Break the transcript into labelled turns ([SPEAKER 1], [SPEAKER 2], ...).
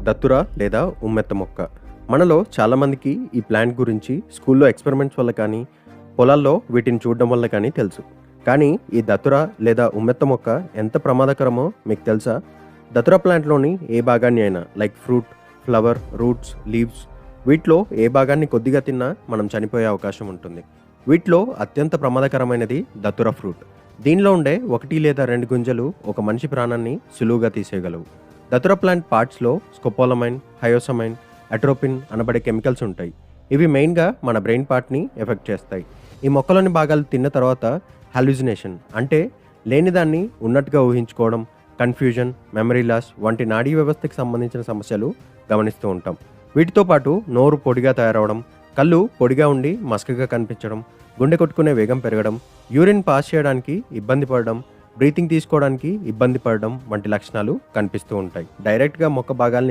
[SPEAKER 1] దత్తుర లేదా ఉమ్మెత్త మొక్క. మనలో చాలామందికి ఈ ప్లాంట్ గురించి స్కూల్లో ఎక్స్పెరిమెంట్స్ వల్ల కానీ, పొలాల్లో వీటిని చూడడం వల్ల కానీ తెలుసు. కానీ ఈ దత్తుర లేదా ఉమ్మెత్త మొక్క ఎంత ప్రమాదకరమో మీకు తెలుసా? దత్తుర ప్లాంట్లోని ఏ భాగాన్ని అయినా like fruit, flower, roots, leaves వీటిలో ఏ భాగాన్ని కొద్దిగా తిన్నా మనం చనిపోయే అవకాశం ఉంటుంది. వీటిలో అత్యంత ప్రమాదకరమైనది దత్తుర ఫ్రూట్. దీనిలో ఉండే 1 లేదా 2 గింజలు ఒక మనిషి ప్రాణాన్ని సులువుగా తీసేయగలవు. దత్తుర ప్లాంట్ పార్ట్స్లో స్కోపోలమైన్, హయోసమైన్, అట్రోపిన్ అనబడే కెమికల్స్ ఉంటాయి. ఇవి మెయిన్గా మన బ్రెయిన్ పార్ట్ని ఎఫెక్ట్ చేస్తాయి. ఈ మొక్కలోని భాగాలు తిన్న తర్వాత హాల్యూజినేషన్ అంటే లేనిదాన్ని ఉన్నట్టుగా ఊహించుకోవడం, కన్ఫ్యూజన్, మెమరీ లాస్ వంటి నాడీ వ్యవస్థకి సంబంధించిన సమస్యలు గమనిస్తూ ఉంటాం. వీటితో పాటు నోరు పొడిగా తయారవడం, కళ్ళు పొడిగా ఉండి మసకగా కనిపించడం, గుండె కొట్టుకునే వేగం పెరగడం, యూరిన్ పాస్ చేయడానికి ఇబ్బంది పడడం, బ్రీతింగ్ తీసుకోవడానికి ఇబ్బంది పడడం వంటి లక్షణాలు కనిపిస్తూ ఉంటాయి. డైరెక్ట్గా మొక్క భాగాల్ని